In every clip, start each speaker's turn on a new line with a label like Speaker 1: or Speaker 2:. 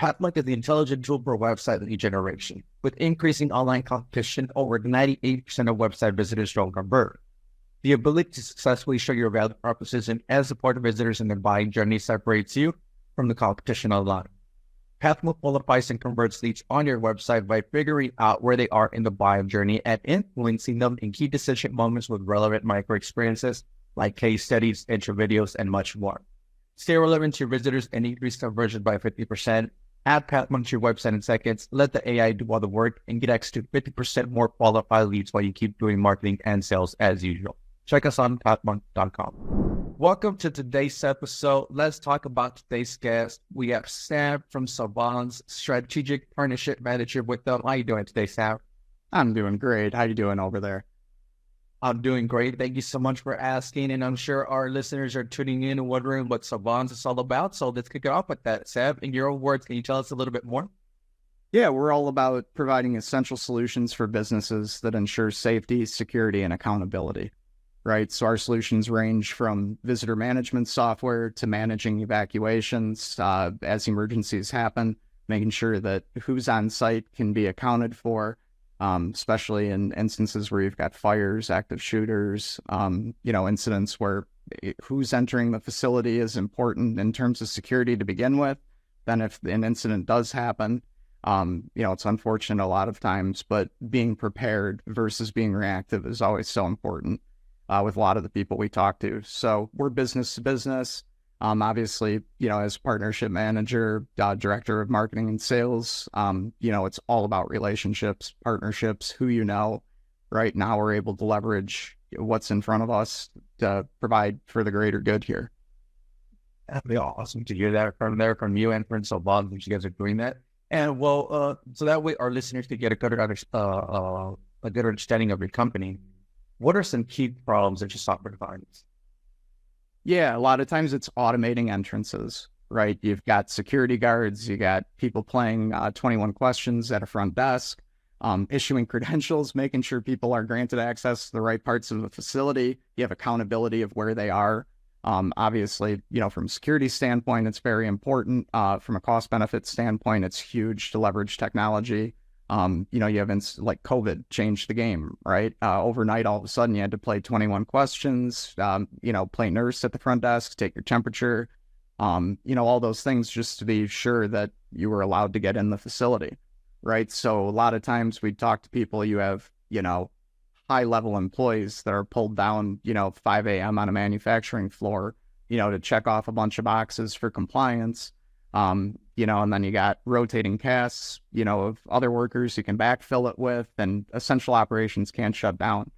Speaker 1: Pathmonk is the intelligent tool for website lead generation. With increasing online competition, over 98% of website visitors don't convert. The ability to successfully show your value proposition and support visitors in their buying journey separates you from the competition online. Pathmonk qualifies and converts leads on your website by figuring out where they are in the buying journey and influencing them in key decision moments with relevant micro experiences like case studies, intro videos, and much more. Stay relevant to your visitors and increase conversion by 50%. Add Pathmonk to your website in seconds, let the AI do all the work, and get access to 50% more qualified leads while you keep doing marketing and sales as usual. Check us on pathmonk.com. Welcome to today's episode. Let's talk about today's guest. We have Sam from Savance, Strategic Partnership Manager with them. How are you doing today, Sam?
Speaker 2: I'm doing great. How you doing over there?
Speaker 1: I'm doing great. Thank you so much for asking. And I'm sure our listeners are tuning in and wondering what Savance is all about. So let's kick it off with that. Sam, in your own words, can you tell us a little bit more?
Speaker 2: Yeah, we're all about providing essential solutions for businesses that ensure safety, security, and accountability, right? So our solutions range from visitor management software to managing evacuations as emergencies happen, making sure that who's on site can be accounted for, especially in instances where you've got fires, active shooters, incidents where who's entering the facility is important in terms of security to begin with. Then if an incident does happen, it's unfortunate a lot of times, but being prepared versus being reactive is always so important with a lot of the people we talk to. So we're business to business. Obviously, as partnership manager, director of marketing and sales, it's all about relationships, partnerships, who right now we're able to leverage what's in front of us to provide for the greater good here.
Speaker 1: That'd be awesome to hear that from you and from Savance, that you guys are doing that. And so that way our listeners could get a good understanding of your company. What are some key problems that your software finds?
Speaker 2: Yeah, a lot of times it's automating entrances, right? You've got security guards, you got people playing 21 questions at a front desk, issuing credentials, making sure people are granted access to the right parts of the facility. You have accountability of where they are. Obviously, from a security standpoint, it's very important. From a cost benefit standpoint, it's huge to leverage technology. You have like COVID changed the game, right? Overnight, all of a sudden you had to play 21 questions, play nurse at the front desk, take your temperature, all those things just to be sure that you were allowed to get in the facility, right? So a lot of times we talk to people, you have, high level employees that are pulled down, 5 a.m. on a manufacturing floor, to check off a bunch of boxes for compliance. And then you got rotating casts, of other workers you can backfill it with, and essential operations can't shut down,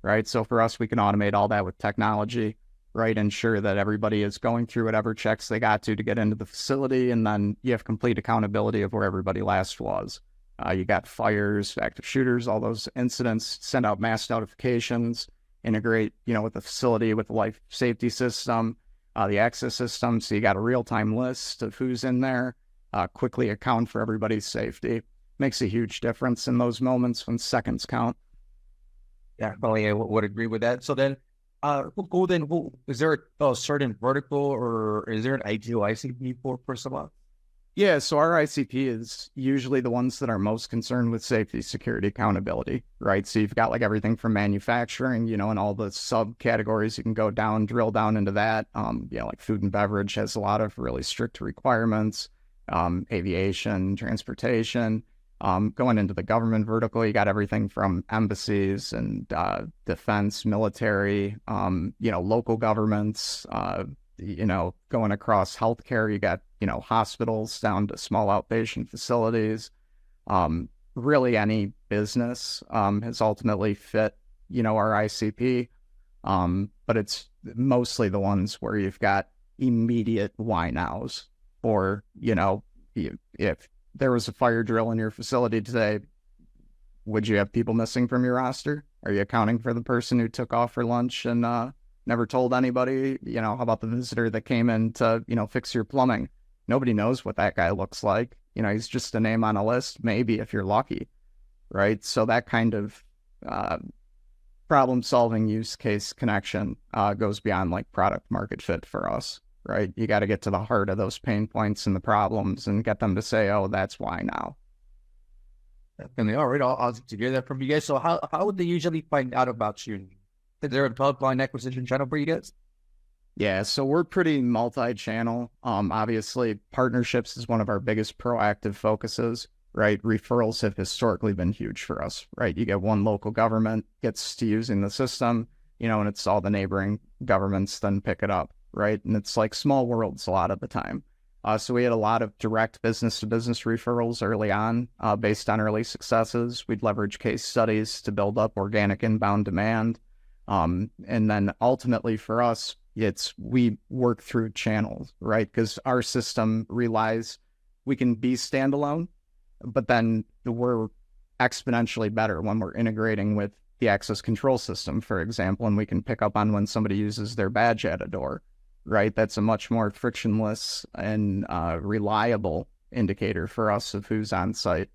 Speaker 2: right? So for us, we can automate all that with technology, right? Ensure that everybody is going through whatever checks they got to get into the facility, and then you have complete accountability of where everybody last was. You got fires, active shooters, all those incidents, send out mass notifications, integrate, with the facility, with the life safety system, the access system. So you got a real-time list of who's in there, quickly account for everybody's safety. Makes a huge difference in those moments when seconds count.
Speaker 1: Yeah, probably I would agree with that. So then, is there a certain vertical or is there an ideal ICP for someone?
Speaker 2: Yeah, so our ICP is usually the ones that are most concerned with safety, security, accountability, right? So you've got like everything from manufacturing, and all the subcategories you can go down, drill down into that. Like food and beverage has a lot of really strict requirements, aviation, transportation. Going into the government vertical, you got everything from embassies and defense, military, local governments, going across healthcare, you got, hospitals down to small outpatient facilities. Really any business has ultimately fit, our ICP. But it's mostly the ones where you've got immediate why nows, or, if there was a fire drill in your facility today, would you have people missing from your roster? Are you accounting for the person who took off for lunch and never told anybody? How about the visitor that came in to, fix your plumbing? Nobody knows what that guy looks like. He's just a name on a list, maybe if you're lucky, right? So that kind of problem-solving use case connection goes beyond like product market fit for us. right? You got to get to the heart of those pain points and the problems and get them to say, oh, that's why now.
Speaker 1: And all right, I'll to hear that from you guys. So how would they usually find out about you? Is there a pipeline acquisition channel for you guys?
Speaker 2: Yeah, so we're pretty multi-channel. Obviously, partnerships is one of our biggest proactive focuses, right? Referrals have historically been huge for us, right? You get one local government gets to using the system, and it's all the neighboring governments then pick it up, right? And it's like small worlds a lot of the time. So we had a lot of direct business-to-business referrals early on based on early successes. We'd leverage case studies to build up organic inbound demand. And then ultimately for us, we work through channels, right? Because our system we can be standalone, but then we're exponentially better when we're integrating with the access control system, for example, and we can pick up on when somebody uses their badge at a door, right? That's a much more frictionless and reliable indicator for us of who's on site,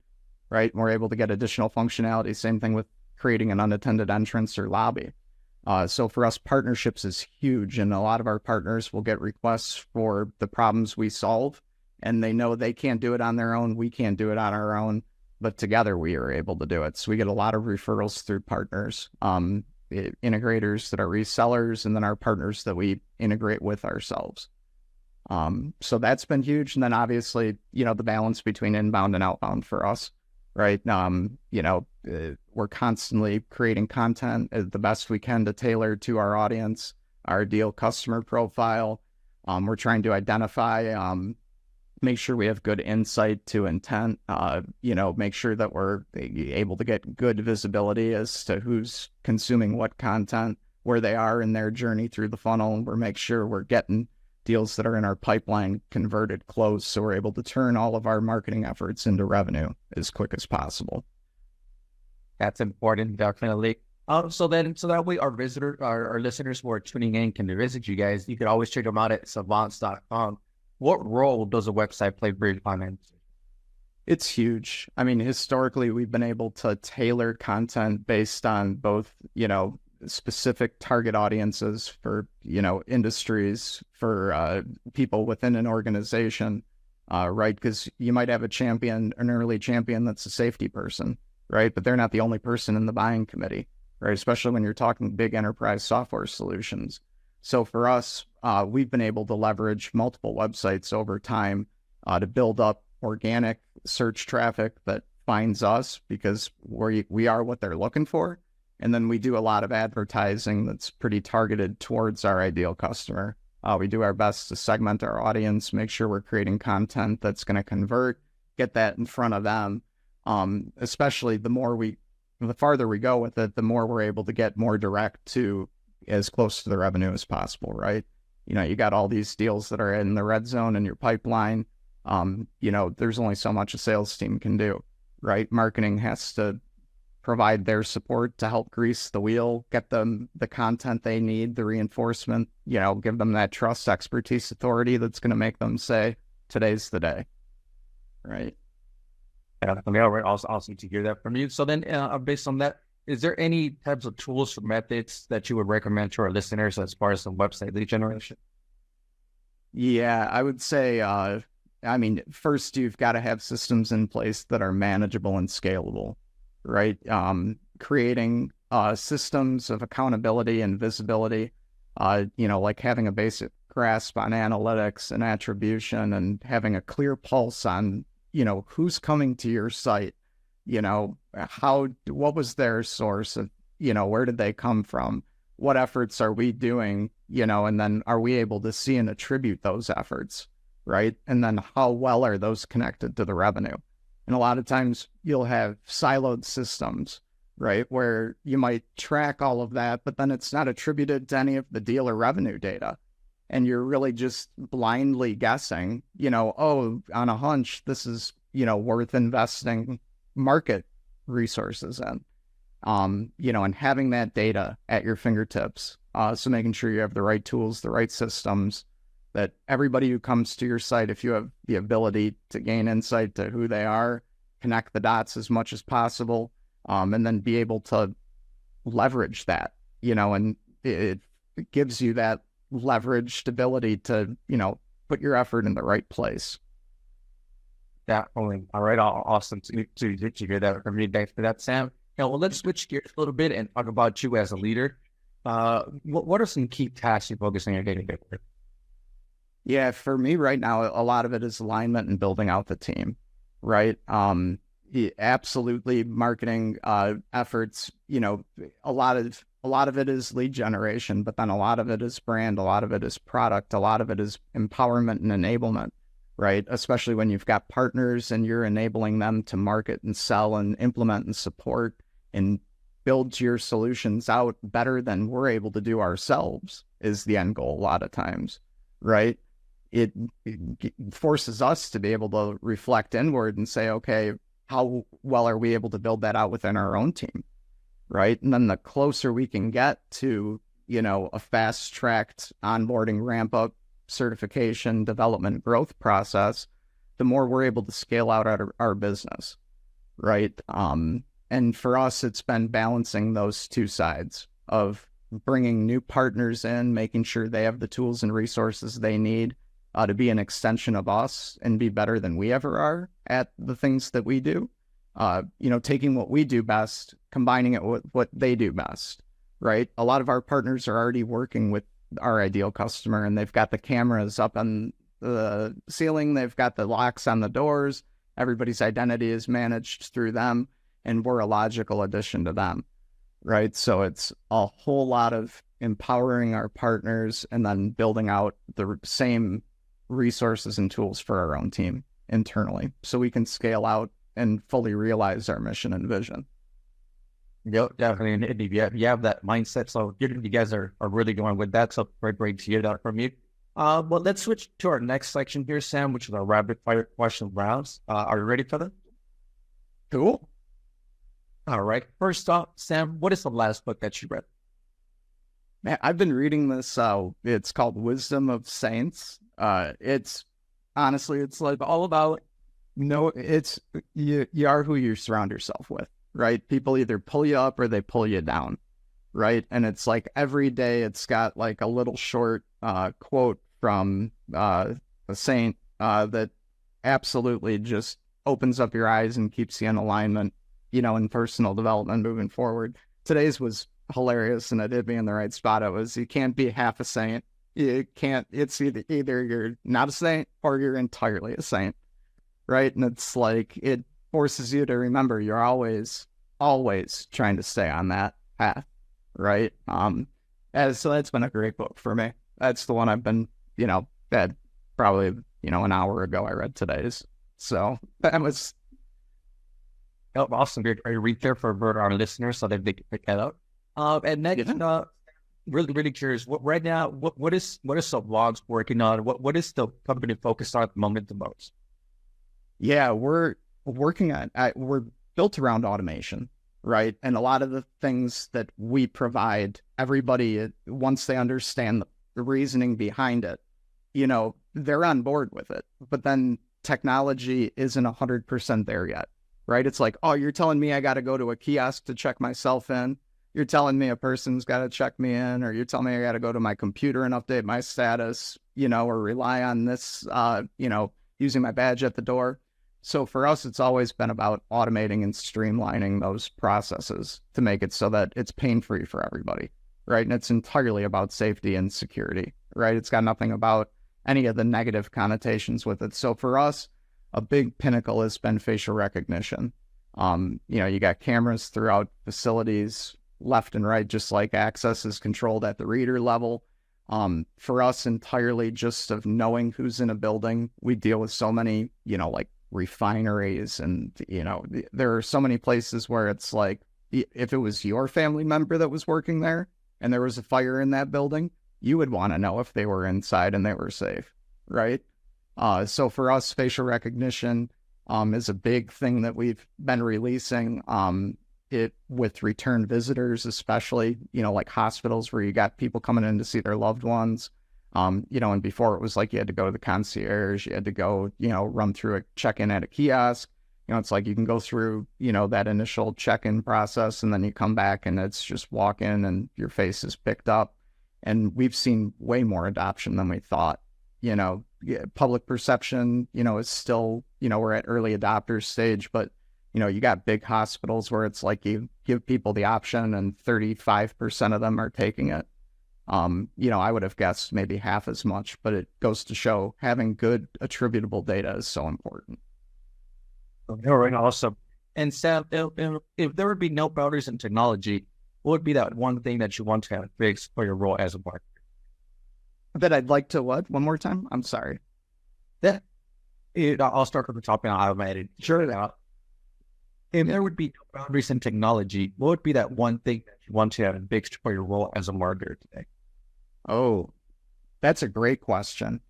Speaker 2: right? And we're able to get additional functionality. Same thing with creating an unattended entrance or lobby. So for us, partnerships is huge, and a lot of our partners will get requests for the problems we solve, and they know they can't do it on their own. We can't do it on our own, but together we are able to do it. So we get a lot of referrals through partners, integrators that are resellers, and then our partners that we integrate with ourselves. So that's been huge. And then obviously, the balance between inbound and outbound for us, right? We're constantly creating content the best we can to tailor to our audience, our ideal customer profile. We're trying to identify, make sure we have good insight to intent, make sure that we're able to get good visibility as to who's consuming what content, where they are in their journey through the funnel. And we're make sure we're getting deals that are in our pipeline converted close, so we're able to turn all of our marketing efforts into revenue as quick as possible.
Speaker 1: That's important, definitely. So that way our listeners who are tuning in can visit you guys. You can always check them out at savance.com. What role does a website play for your finance?
Speaker 2: It's huge. I mean, historically, we've been able to tailor content based on both, specific target audiences for, industries, for people within an organization, right? Because you might have an early champion that's a safety person, right? But they're not the only person in the buying committee, right? Especially when you're talking big enterprise software solutions. So for us, we've been able to leverage multiple websites over time to build up organic search traffic that finds us because we are what they're looking for. And then we do a lot of advertising that's pretty targeted towards our ideal customer. We do our best to segment our audience, make sure we're creating content that's going to convert, get that in front of them. Especially the farther we go with it, the more we're able to get more direct to as close to the revenue as possible, right? You got all these deals that are in the red zone in your pipeline. There's only so much a sales team can do, right? Marketing has to provide their support to help grease the wheel, get them the content they need, the reinforcement, give them that trust, expertise, authority that's going to make them say, today's the day, right?
Speaker 1: Yeah, all right. Awesome to hear that from you. So then, based on that, is there any types of tools or methods that you would recommend to our listeners as far as the website lead generation?
Speaker 2: Yeah, I would say, first you've got to have systems in place that are manageable and scalable, right? Creating systems of accountability and visibility, like having a basic grasp on analytics and attribution and having a clear pulse on, who's coming to your site, what was their source of, where did they come from? What efforts are we doing, and then are we able to see and attribute those efforts, right? And then how well are those connected to the revenue? And a lot of times you'll have siloed systems, right? Where you might track all of that, but then it's not attributed to any of the deal or revenue data. And you're really just blindly guessing, on a hunch, this is, worth investing market resources in, and having that data at your fingertips. So making sure you have the right tools, the right systems, that everybody who comes to your site, if you have the ability to gain insight to who they are, connect the dots as much as possible, and then be able to leverage that, and it gives you that leveraged ability to, put your effort in the right place.
Speaker 1: Definitely. All right. Awesome to hear that from you. Thanks for that, Sam. Well, let's switch gears a little bit and talk about you as a leader. What are some key tasks you focus on your day-to-day work?
Speaker 2: Yeah, for me right now, a lot of it is alignment and building out the team, right? Absolutely, marketing efforts. A lot of it is lead generation, but then a lot of it is brand, a lot of it is product, a lot of it is empowerment and enablement, right? Especially when you've got partners and you're enabling them to market and sell and implement and support and build your solutions out better than we're able to do ourselves is the end goal a lot of times, right? It forces us to be able to reflect inward and say, okay, how well are we able to build that out within our own team, right? And then the closer we can get to, a fast-tracked onboarding, ramp-up, certification, development, growth process, the more we're able to scale out our business, right? And for us, it's been balancing those two sides of bringing new partners in, making sure they have the tools and resources they need to be an extension of us and be better than we ever are at the things that we do. Taking what we do best, combining it with what they do best, right? A lot of our partners are already working with our ideal customer, and they've got the cameras up on the ceiling. They've got the locks on the doors. Everybody's identity is managed through them, and we're a logical addition to them, right? So it's a whole lot of empowering our partners and then building out the same resources and tools for our own team internally so we can scale out and fully realize our mission and vision.
Speaker 1: Yep, definitely. And you have that mindset. So you guys are really going with that. So great to hear that from you. Well, let's switch to our next section here, Sam, which is our rapid fire question rounds. Are you ready for that?
Speaker 2: Cool.
Speaker 1: All right. First off, Sam, what is the last book that you read?
Speaker 2: Man, I've been reading this. It's called Wisdom of Saints. It's honestly, it's like all about, it's you are who you surround yourself with, right? People either pull you up or they pull you down, right? And it's like every day it's got like a little short quote from a saint that absolutely just opens up your eyes and keeps you in alignment, in personal development moving forward. Today's was hilarious, and it hit me in the right spot. It was, you can't be half a saint. You can't, it's either you're not a saint or you're entirely a saint, right? And it's like, it forces you to remember you're always trying to stay on that path, right? So that's been a great book for me. That's the one I've been, that probably, an hour ago I read today's. So that was...
Speaker 1: Oh, awesome. Are you read there for our listeners so that they can pick that up? And next, really curious. What is Savance working on? What is the company focused on at the moment the most?
Speaker 2: Yeah, we're working on. We're built around automation, right? And a lot of the things that we provide, everybody, once they understand the reasoning behind it, they're on board with it. But then technology isn't 100% there yet, right? It's like, oh, you're telling me I got to go to a kiosk to check myself in. You're telling me a person's got to check me in, or you're telling me I got to go to my computer and update my status, or rely on this, using my badge at the door. So for us, it's always been about automating and streamlining those processes to make it so that it's pain-free for everybody, right? And it's entirely about safety and security, right? It's got nothing about any of the negative connotations with it. So for us, a big pinnacle has been facial recognition. You got cameras throughout facilities, left and right, just like access is controlled at the reader level. For us, entirely just of knowing who's in a building. We deal with so many, like refineries, and, there are so many places where it's like, if it was your family member that was working there and there was a fire in that building, you would want to know if they were inside and they were safe, right? So for us, facial recognition is a big thing that we've been releasing. It with return visitors, especially, like hospitals where you got people coming in to see their loved ones. And before it was like you had to go to the concierge, you had to go, run through a check-in at a kiosk. It's like you can go through, that initial check-in process, and then you come back and it's just walk in and your face is picked up. And we've seen way more adoption than we thought. Public perception, is still, we're at early adopter stage, but, you got big hospitals where it's like you give people the option and 35% of them are taking it. I would have guessed maybe half as much, but it goes to show having good attributable data is so important.
Speaker 1: All right, awesome. And Sam, if there would be no boundaries in technology, what would be that one thing that you want to have fixed for your role as a marketer?
Speaker 2: That I'd like to what? One more time? I'm sorry.
Speaker 1: I'll start from the top and I'll add it. Sure. If there would be no boundaries in technology, what would be that one thing that you want to have fixed for your role as a marketer today?
Speaker 2: Oh, that's a great question.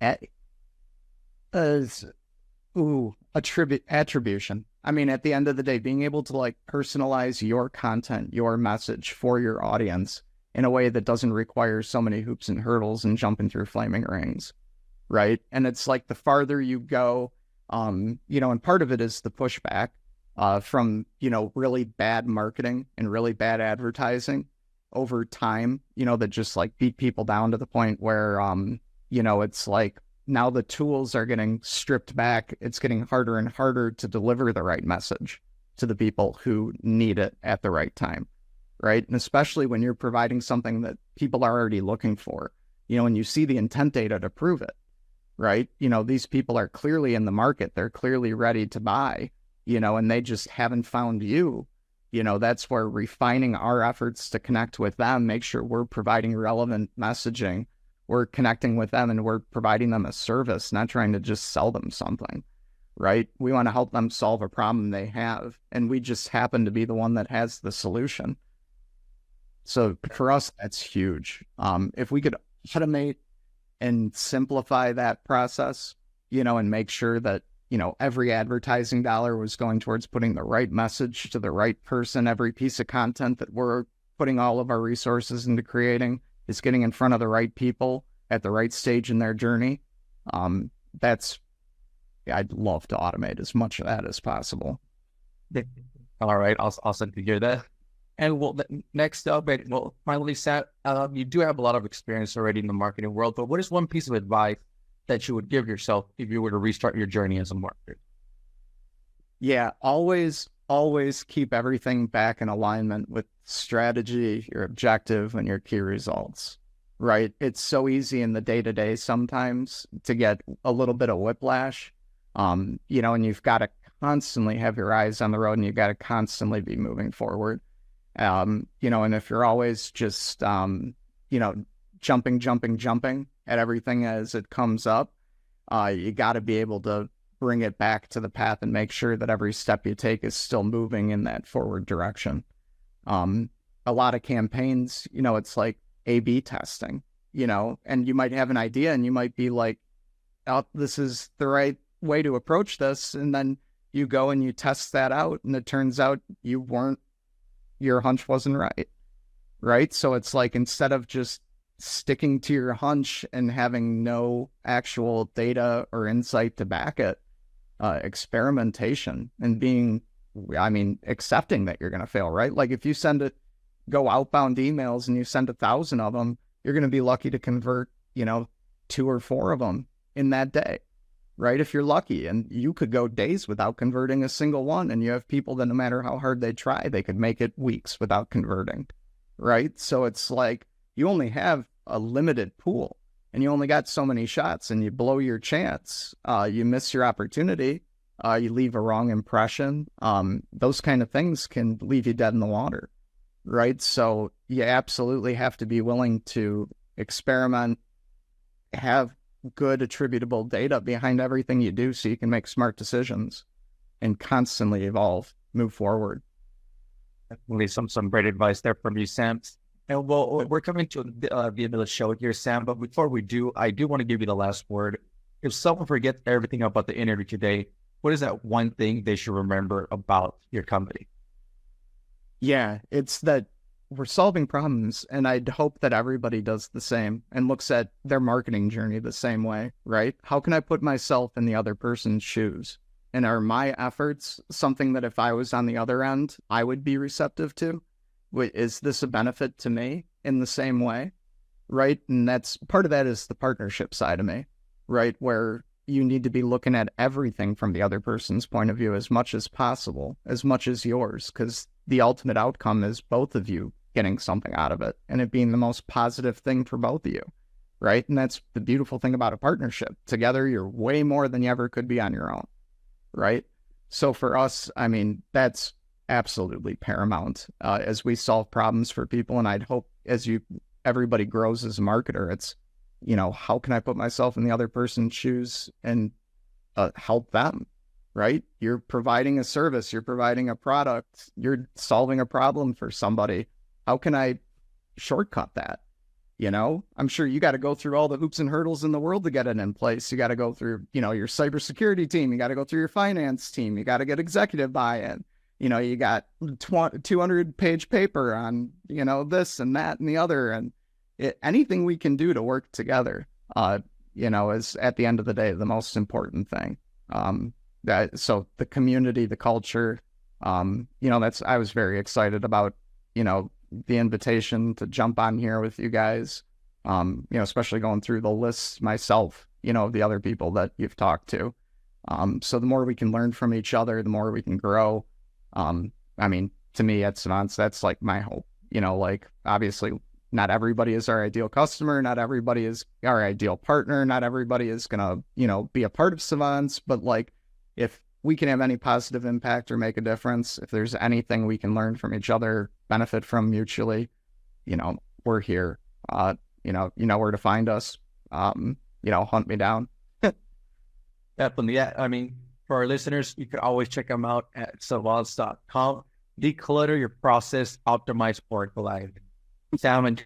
Speaker 2: Attribution. I mean, at the end of the day, being able to personalize your content, your message for your audience in a way that doesn't require so many hoops and hurdles and jumping through flaming rings, right? And it's the farther you go, and part of it is the pushback from, really bad marketing and really bad advertising over time, that just beat people down to the point where, it's now the tools are getting stripped back. It's getting harder and harder to deliver the right message to the people who need it at the right time, right? And especially when you're providing something that people are already looking for, and you see the intent data to prove it, right? These people are clearly in the market. They're clearly ready to buy, and they just haven't found you. That's where refining our efforts to connect with them, make sure we're providing relevant messaging, we're connecting with them and we're providing them a service, not trying to just sell them something, right? We want to help them solve a problem they have, and we just happen to be the one that has the solution. So for us, that's huge. If we could automate and simplify that process, and make sure that, every advertising dollar was going towards putting the right message to the right person, every piece of content that we're putting all of our resources into creating is getting in front of the right people at the right stage in their journey. I'd love to automate as much of that as possible.
Speaker 1: All right, awesome to hear that. And next up, finally, Sam, you do have a lot of experience already in the marketing world, but what is one piece of advice that you would give yourself if you were to restart your journey as a marketer?
Speaker 2: Yeah, always keep everything back in alignment with strategy, your objective, and your key results, right? It's so easy in the day-to-day sometimes to get a little bit of whiplash, and you've got to constantly have your eyes on the road and you've got to constantly be moving forward. And if you're always just, jumping at everything as it comes up, you got to be able to bring it back to the path and make sure that every step you take is still moving in that forward direction. A lot of campaigns, it's like A/B testing, and you might have an idea and you might be like, oh, this is the right way to approach this. And then you go and you test that out and it turns out your hunch wasn't right? So it's instead of just sticking to your hunch and having no actual data or insight to back it, experimentation and accepting that you're going to fail, right? If you go outbound emails and you send 1,000 of them, you're going to be lucky to convert, 2 or 4 of them in that day, right? If you're lucky, and you could go days without converting a single one. And you have people that no matter how hard they try, they could make it weeks without converting, right? So it's you only have a limited pool and you only got so many shots, and you blow your chance. You miss your opportunity. You leave a wrong impression. Those kind of things can leave you dead in the water, right? So you absolutely have to be willing to experiment, have good attributable data behind everything you do so you can make smart decisions and constantly evolve, move forward.
Speaker 1: Definitely some great advice there from you, Sam. And we're coming to the end of the show here, Sam, but before we do, I do want to give you the last word. If someone forgets everything about the interview today, what is that one thing they should remember about your company?
Speaker 2: Yeah, it's that we're solving problems, and I'd hope that everybody does the same and looks at their marketing journey the same way, right? How can I put myself in the other person's shoes? And are my efforts something that if I was on the other end, I would be receptive to? Is this a benefit to me in the same way? right? And that's part of that is the partnership side of me, right? Where you need to be looking at everything from the other person's point of view as much as possible, as much as yours, because the ultimate outcome is both of you getting something out of it and it being the most positive thing for both of you, right? And that's the beautiful thing about a partnership. Together, you're way more than you ever could be on your own, right? So for us, I mean, that's absolutely paramount as we solve problems for people. And I'd hope as everybody grows as a marketer, it's, how can I put myself in the other person's shoes and help them, right? You're providing a service, you're providing a product, you're solving a problem for somebody. How can I shortcut that? I'm sure you got to go through all the hoops and hurdles in the world to get it in place. You got to go through, your cybersecurity team. You got to go through your finance team. You got to get executive buy-in. You got 200-page paper on, this and that and the other. And anything we can do to work together, is at the end of the day, the most important thing. So the community, the culture, I was very excited about, the invitation to jump on here with you guys, especially going through the lists myself, of the other people that you've talked to. So the more we can learn from each other, the more we can grow. To me at Savance, that's like my hope, obviously not everybody is our ideal customer. Not everybody is our ideal partner. Not everybody is going to, be a part of Savance, but if we can have any positive impact or make a difference, if there's anything we can learn from each other, benefit from mutually, we're here. You know where to find us. Hunt me down.
Speaker 1: Definitely. Yeah. For our listeners, you can always check them out at savance.com. Declutter your process, optimize for life. Sam, and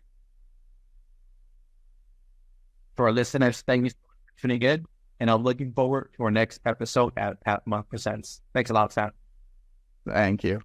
Speaker 1: for our listeners, thank you for tuning in. And I'm looking forward to our next episode at Pathmonk Presents. Thanks a lot, Sam.
Speaker 2: Thank you.